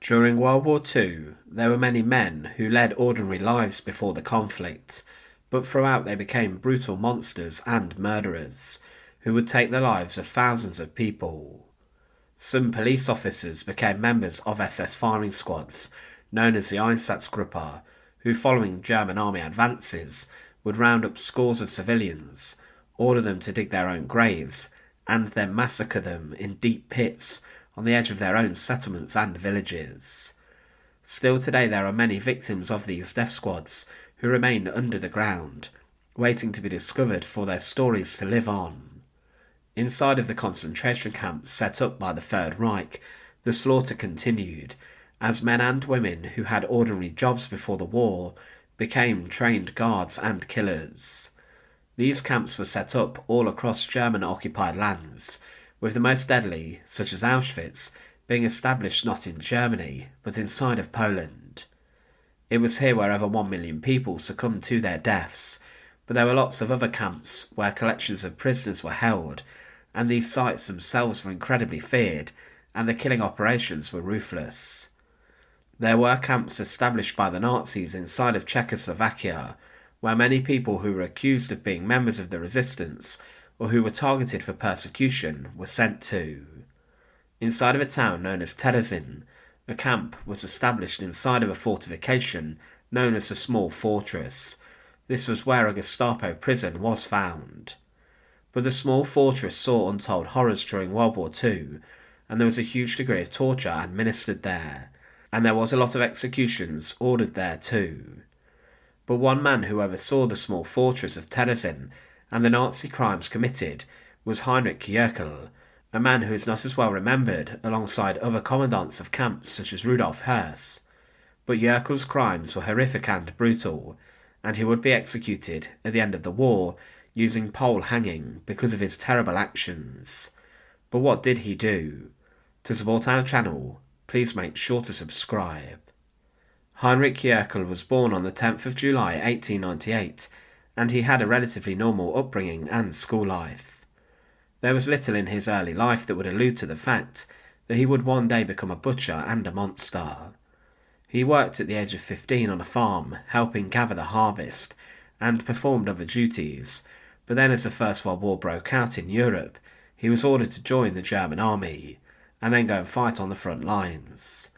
During World War II, there were many men who led ordinary lives before the conflict, but throughout they became brutal monsters and murderers, who would take the lives of thousands of people. Some police officers became members of SS firing squads, known as the Einsatzgruppe, who following German army advances, would round up scores of civilians, order them to dig their own graves, and then massacre them in deep pits on the edge of their own settlements and villages. Still today there are many victims of these death squads who remain under the ground, waiting to be discovered for their stories to live on. Inside of the concentration camps set up by the Third Reich, the slaughter continued, as men and women who had ordinary jobs before the war became trained guards and killers. These camps were set up all across German-occupied lands, with the most deadly, such as Auschwitz, being established not in Germany, but inside of Poland. It was here where over 1 million people succumbed to their deaths, but there were lots of other camps where collections of prisoners were held, and these sites themselves were incredibly feared, and the killing operations were ruthless. There were camps established by the Nazis inside of Czechoslovakia, where many people who were accused of being members of the resistance or who were targeted for persecution were sent to. Inside of a town known as Terezin, a camp was established inside of a fortification known as the Small Fortress. This was where a Gestapo prison was found. But the Small Fortress saw untold horrors during World War II, and there was a huge degree of torture administered there, and there was a lot of executions ordered there too. But one man who oversaw the Small Fortress of Terezin and the Nazi crimes committed was Heinrich Jöckel, a man who is not as well remembered alongside other commandants of camps such as Rudolf Höss. But Jöckel's crimes were horrific and brutal, and he would be executed at the end of the war using pole hanging because of his terrible actions. But what did he do? To support our channel, please make sure to subscribe. Heinrich Jöckel was born on the 10th of July 1898, and he had a relatively normal upbringing and school life. There was little in his early life that would allude to the fact that he would one day become a butcher and a monster. He worked at the age of 15 on a farm, helping gather the harvest, and performed other duties, but then as the First World War broke out in Europe, he was ordered to join the German army, and then go and fight on the front lines.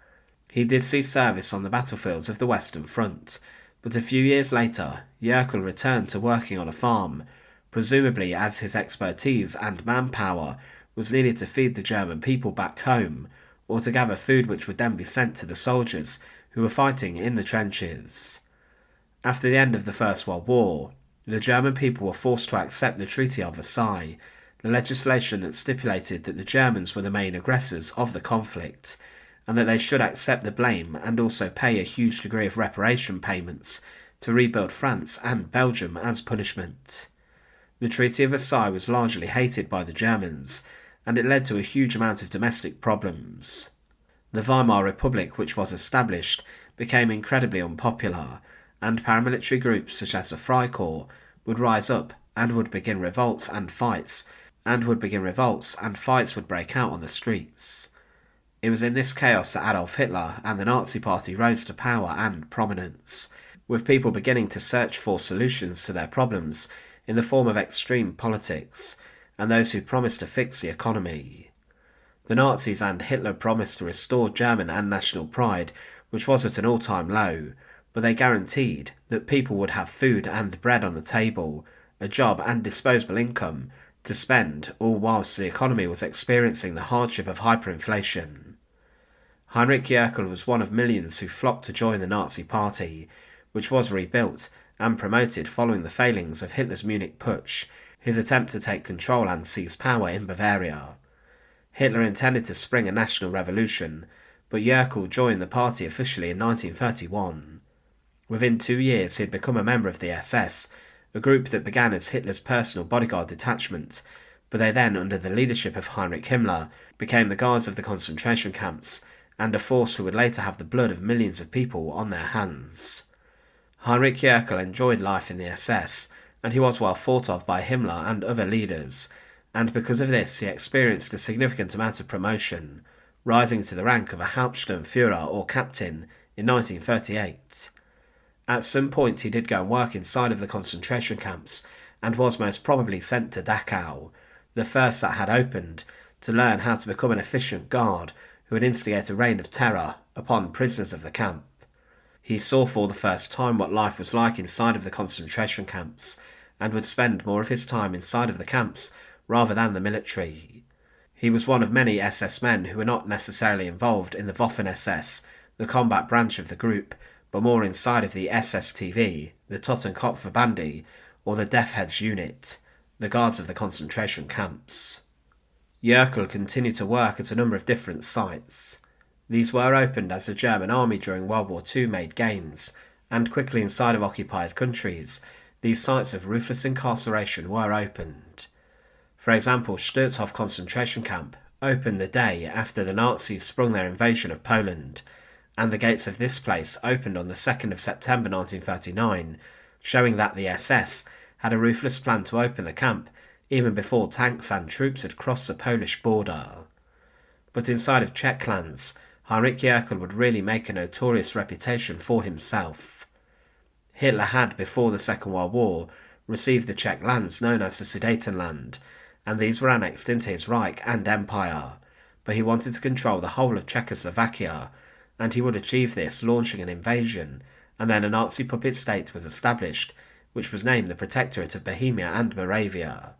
He did see service on the battlefields of the Western Front, but a few years later, Jöckel returned to working on a farm, presumably as his expertise and manpower was needed to feed the German people back home, or to gather food which would then be sent to the soldiers who were fighting in the trenches. After the end of the First World War, the German people were forced to accept the Treaty of Versailles, the legislation that stipulated that the Germans were the main aggressors of the conflict, and that they should accept the blame and also pay a huge degree of reparation payments to rebuild France and Belgium as punishment. The Treaty of Versailles was largely hated by the Germans, and it led to a huge amount of domestic problems. The Weimar Republic, which was established, became incredibly unpopular, and paramilitary groups such as the Freikorps would rise up and would begin revolts and fights would break out on the streets. It was in this chaos that Adolf Hitler and the Nazi Party rose to power and prominence, with people beginning to search for solutions to their problems in the form of extreme politics, and those who promised to fix the economy. The Nazis and Hitler promised to restore German and national pride, which was at an all-time low, but they guaranteed that people would have food and bread on the table, a job and disposable income to spend, all whilst the economy was experiencing the hardship of hyperinflation. Heinrich Jöckel was one of millions who flocked to join the Nazi Party, which was rebuilt and promoted following the failings of Hitler's Munich Putsch, his attempt to take control and seize power in Bavaria. Hitler intended to spring a national revolution, but Jöckel joined the party officially in 1931. Within 2 years he had become a member of the SS, a group that began as Hitler's personal bodyguard detachment, but they then, under the leadership of Heinrich Himmler, became the guards of the concentration camps, and a force who would later have the blood of millions of people on their hands. Heinrich Jöckel enjoyed life in the SS, and he was well thought of by Himmler and other leaders, and because of this he experienced a significant amount of promotion, rising to the rank of a Hauptsturmführer or captain in 1938. At some point he did go and work inside of the concentration camps and was most probably sent to Dachau, the first that had opened, to learn how to become an efficient guard who would instigate a reign of terror upon prisoners of the camp. He saw for the first time what life was like inside of the concentration camps, and would spend more of his time inside of the camps rather than the military. He was one of many SS men who were not necessarily involved in the Waffen-SS, the combat branch of the group, but more inside of the SSTV, the Totenkopfverbände, or the Death Heads unit, the guards of the concentration camps. Jöckel continued to work at a number of different sites. These were opened as the German army during World War II made gains, and quickly inside of occupied countries, these sites of ruthless incarceration were opened. For example, Sturzhof concentration camp opened the day after the Nazis sprung their invasion of Poland, and the gates of this place opened on the 2nd of September 1939, showing that the SS had a ruthless plan to open the camp even before tanks and troops had crossed the Polish border. But inside of Czech lands, Heinrich Jöckel would really make a notorious reputation for himself. Hitler had, before the Second World War, received the Czech lands known as the Sudetenland, and these were annexed into his Reich and Empire, but he wanted to control the whole of Czechoslovakia, and he would achieve this launching an invasion, and then a Nazi puppet state was established, which was named the Protectorate of Bohemia and Moravia.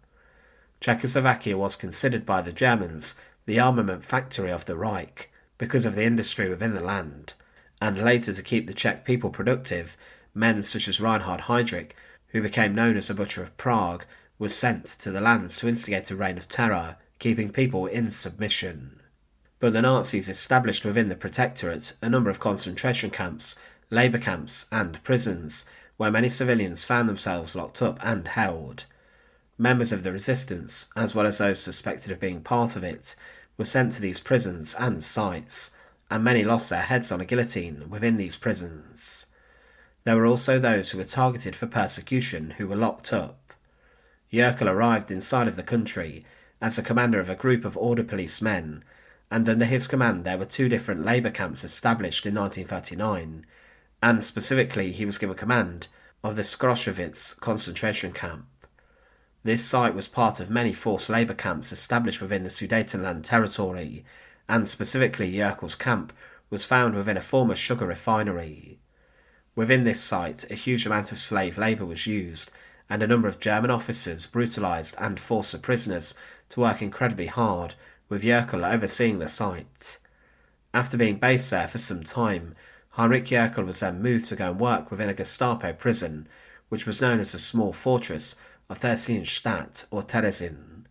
Czechoslovakia was considered by the Germans the armament factory of the Reich, because of the industry within the land, and later to keep the Czech people productive, men such as Reinhard Heydrich, who became known as the Butcher of Prague, was sent to the lands to instigate a reign of terror, keeping people in submission. But the Nazis established within the Protectorate a number of concentration camps, labour camps and prisons, where many civilians found themselves locked up and held. Members of the resistance, as well as those suspected of being part of it, were sent to these prisons and sites, and many lost their heads on a guillotine within these prisons. There were also those who were targeted for persecution who were locked up. Jöckel arrived inside of the country as a commander of a group of order police men, and under his command there were 2 different labour camps established in 1939, and specifically he was given command of the Skroshowitz concentration camp. This site was part of many forced labour camps established within the Sudetenland territory, and specifically Jöckel's camp was found within a former sugar refinery. Within this site, a huge amount of slave labour was used, and a number of German officers brutalised and forced the prisoners to work incredibly hard, with Jöckel overseeing the site. After being based there for some time, Heinrich Jöckel was then moved to go and work within a Gestapo prison, which was known as the Small Fortress of Theresienstadt or Terezin.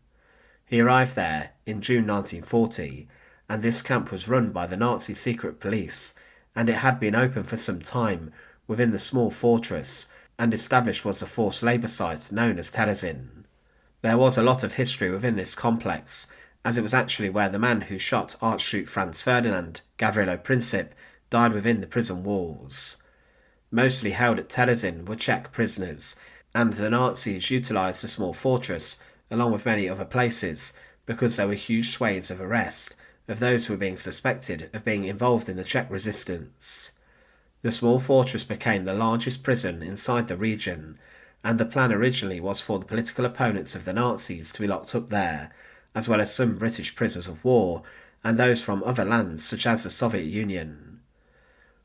He arrived there in June 1940, and this camp was run by the Nazi secret police, and it had been open for some time within the Small Fortress, and established was a forced labour site known as Terezin. There was a lot of history within this complex, as it was actually where the man who shot Archduke Franz Ferdinand, Gavrilo Princip, died within the prison walls. Mostly held at Terezin were Czech prisoners, and the Nazis utilised the Small Fortress, along with many other places, because there were huge swathes of arrest of those who were being suspected of being involved in the Czech resistance. The Small Fortress became the largest prison inside the region, and the plan originally was for the political opponents of the Nazis to be locked up there, as well as some British prisoners of war, and those from other lands such as the Soviet Union.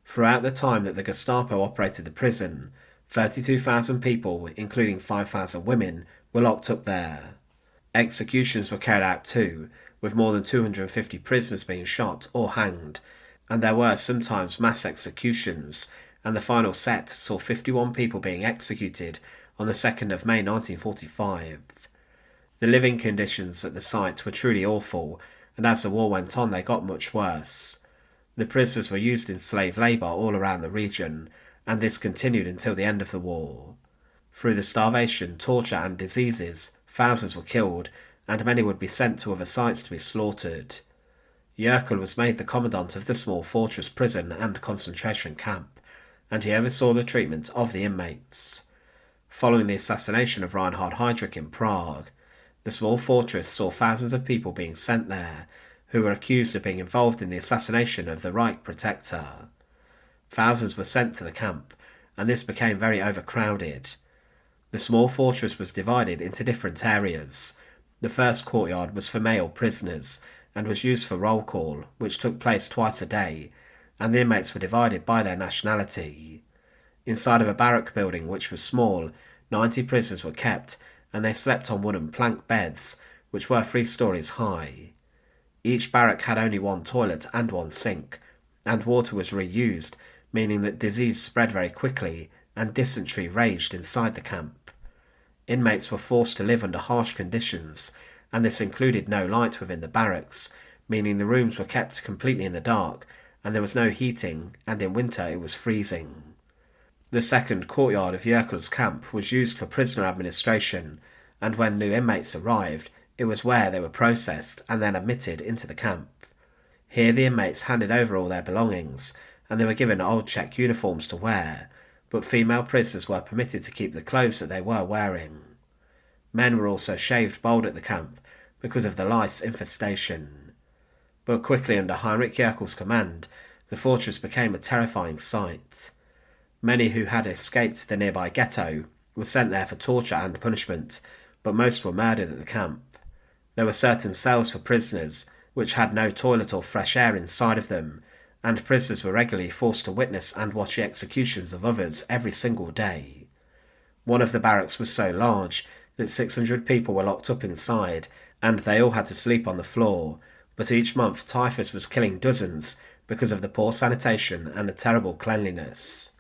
Throughout the time that the Gestapo operated the prison, 32,000 people, including 5,000 women, were locked up there. Executions were carried out too, with more than 250 prisoners being shot or hanged, and there were sometimes mass executions, and the final set saw 51 people being executed on the 2nd of May 1945. The living conditions at the site were truly awful, and as the war went on they got much worse. The prisoners were used in slave labour all around the region, and this continued until the end of the war. Through the starvation, torture and diseases, thousands were killed, and many would be sent to other sites to be slaughtered. Jöckel was made the commandant of the Small Fortress prison and concentration camp, and he oversaw the treatment of the inmates. Following the assassination of Reinhard Heydrich in Prague, the Small Fortress saw thousands of people being sent there, who were accused of being involved in the assassination of the Reich Protector. Thousands were sent to the camp, and this became very overcrowded. The small fortress was divided into different areas. The first courtyard was for male prisoners, and was used for roll call, which took place twice a day, and the inmates were divided by their nationality. Inside of a barrack building which was small, 90 prisoners were kept, and they slept on wooden plank beds, which were 3 stories high. Each barrack had only one toilet and one sink, and water was reused, meaning that disease spread very quickly and dysentery raged inside the camp. Inmates were forced to live under harsh conditions, and this included no light within the barracks, meaning the rooms were kept completely in the dark, and there was no heating, and in winter it was freezing. The second courtyard of Jöckel's camp was used for prisoner administration, and when new inmates arrived, it was where they were processed and then admitted into the camp. Here the inmates handed over all their belongings, and they were given old Czech uniforms to wear, but female prisoners were permitted to keep the clothes that they were wearing. Men were also shaved bald at the camp because of the lice infestation. But quickly under Heinrich Jöckel's command, the fortress became a terrifying sight. Many who had escaped the nearby ghetto were sent there for torture and punishment, but most were murdered at the camp. There were certain cells for prisoners which had no toilet or fresh air inside of them, and prisoners were regularly forced to witness and watch the executions of others every single day. One of the barracks was so large that 600 people were locked up inside, and they all had to sleep on the floor, but each month typhus was killing dozens because of the poor sanitation and the terrible cleanliness.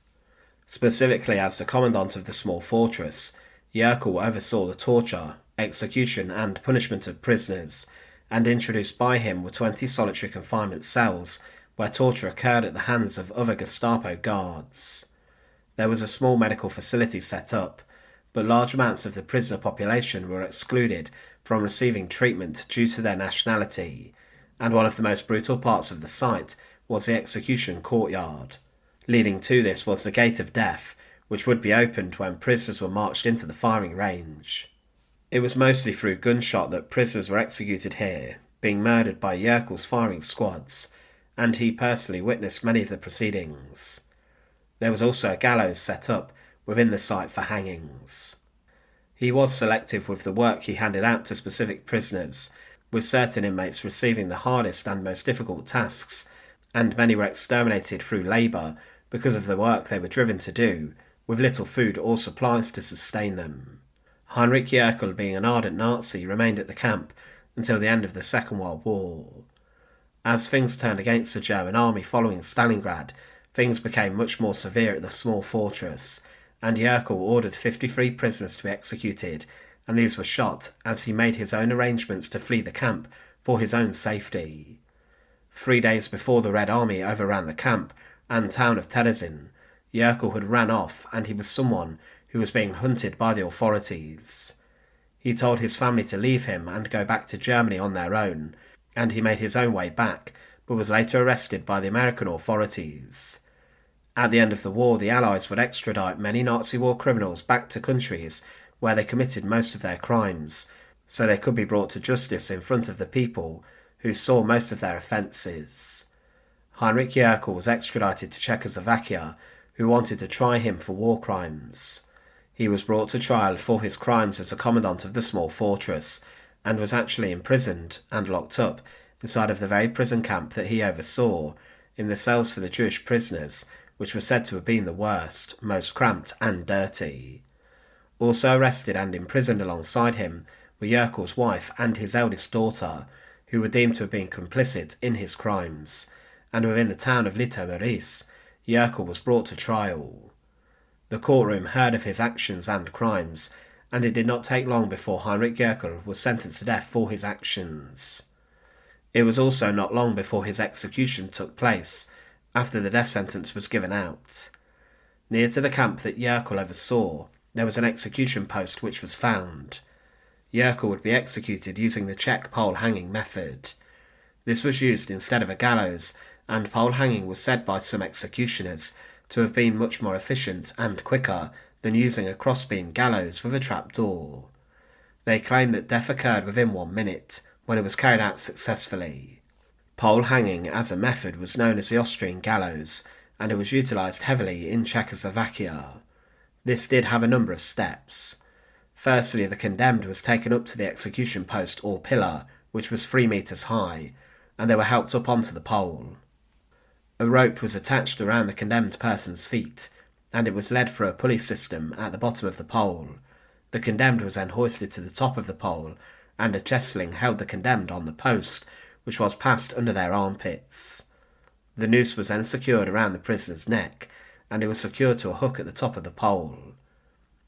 Specifically as the commandant of the small fortress, Jöckel oversaw the torture, execution and punishment of prisoners, and introduced by him were 20 solitary confinement cells where torture occurred at the hands of other Gestapo guards. There was a small medical facility set up, but large amounts of the prisoner population were excluded from receiving treatment due to their nationality, and one of the most brutal parts of the site was the execution courtyard. Leading to this was the Gate of Death, which would be opened when prisoners were marched into the firing range. It was mostly through gunshot that prisoners were executed here, being murdered by Jöckel's firing squads, and he personally witnessed many of the proceedings. There was also a gallows set up within the site for hangings. He was selective with the work he handed out to specific prisoners, with certain inmates receiving the hardest and most difficult tasks, and many were exterminated through labour because of the work they were driven to do, with little food or supplies to sustain them. Heinrich Jöckel, being an ardent Nazi, remained at the camp until the end of the Second World War. As things turned against the German army following Stalingrad, things became much more severe at the small fortress, and Jöckel ordered 53 prisoners to be executed, and these were shot as he made his own arrangements to flee the camp for his own safety. 3 days before the Red Army overran the camp and town of Terezin, Jöckel had ran off, and he was someone who was being hunted by the authorities. He told his family to leave him and go back to Germany on their own, and he made his own way back, but was later arrested by the American authorities. At the end of the war, the Allies would extradite many Nazi war criminals back to countries where they committed most of their crimes, so they could be brought to justice in front of the people who saw most of their offences. Heinrich Jöckel was extradited to Czechoslovakia, who wanted to try him for war crimes. He was brought to trial for his crimes as a commandant of the small fortress, and was actually imprisoned and locked up inside of the very prison camp that he oversaw, in the cells for the Jewish prisoners, which were said to have been the worst, most cramped and dirty. Also arrested and imprisoned alongside him were Jöckel's wife and his eldest daughter, who were deemed to have been complicit in his crimes, and within the town of Litoměřice, Jöckel was brought to trial. The courtroom heard of his actions and crimes, and it did not take long before Heinrich Jöckel was sentenced to death for his actions. It was also not long before his execution took place, after the death sentence was given out. Near to the camp that Jöckel oversaw, there was an execution post which was found. Jöckel would be executed using the Czech pole hanging method. This was used instead of a gallows, and pole hanging was said by some executioners to have been much more efficient and quicker than using a crossbeam gallows with a trapdoor. They claim that death occurred within 1 minute, when it was carried out successfully. Pole hanging as a method was known as the Austrian gallows, and it was utilised heavily in Czechoslovakia. This did have a number of steps. Firstly, the condemned was taken up to the execution post or pillar, which was 3 metres high, and they were helped up onto the pole. A rope was attached around the condemned person's feet, and it was led through a pulley system at the bottom of the pole. The condemned was then hoisted to the top of the pole, and a chest sling held the condemned on the post, which was passed under their armpits. The noose was then secured around the prisoner's neck, and it was secured to a hook at the top of the pole.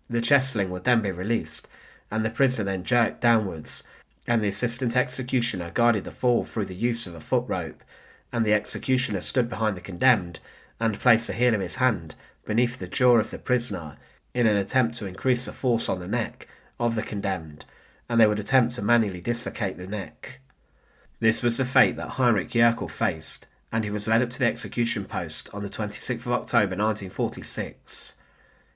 The chest sling would then be released, and the prisoner then jerked downwards, and the assistant executioner guided the fall through the use of a foot rope, and the executioner stood behind the condemned and placed the heel of his hand beneath the jaw of the prisoner in an attempt to increase the force on the neck of the condemned, and they would attempt to manually dislocate the neck. This was the fate that Heinrich Jöckel faced, and he was led up to the execution post on the 26th of October 1946.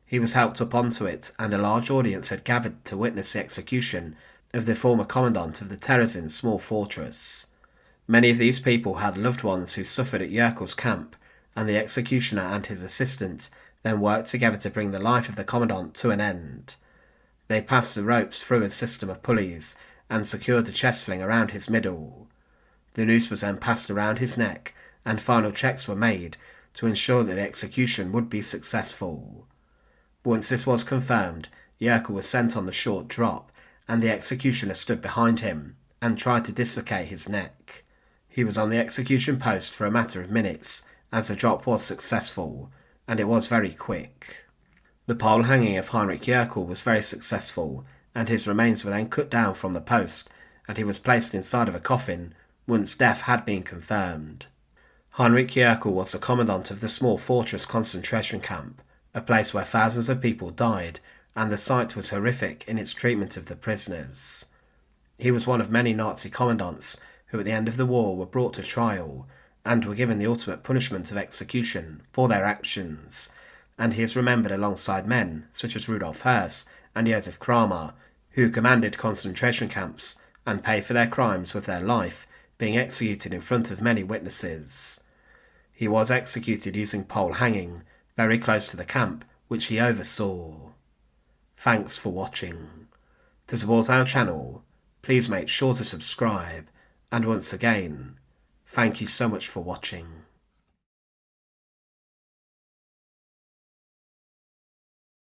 He was helped up onto it, and a large audience had gathered to witness the execution of the former commandant of the Terezin Small Fortress. Many of these people had loved ones who suffered at Jöckel's camp, and the executioner and his assistant then worked together to bring the life of the commandant to an end. They passed the ropes through a system of pulleys and secured the chest sling around his middle. The noose was then passed around his neck, and final checks were made to ensure that the execution would be successful. Once this was confirmed, Jöckel was sent on the short drop, and the executioner stood behind him and tried to dislocate his neck. He was on the execution post for a matter of minutes, as the drop was successful, and it was very quick. The pole hanging of Heinrich Jöckel was very successful, and his remains were then cut down from the post, and he was placed inside of a coffin once death had been confirmed. Heinrich Jöckel was the commandant of the Small Fortress concentration camp, a place where thousands of people died, and the sight was horrific in its treatment of the prisoners. He was one of many Nazi commandants who at the end of the war were brought to trial and were given the ultimate punishment of execution for their actions, and he is remembered alongside men such as Rudolf Höss and Josef Kramer, who commanded concentration camps and paid for their crimes with their life, being executed in front of many witnesses. He was executed using pole hanging, very close to the camp which he oversaw. Thanks for watching. To support our channel, please make sure to subscribe, and once again, thank you so much for watching.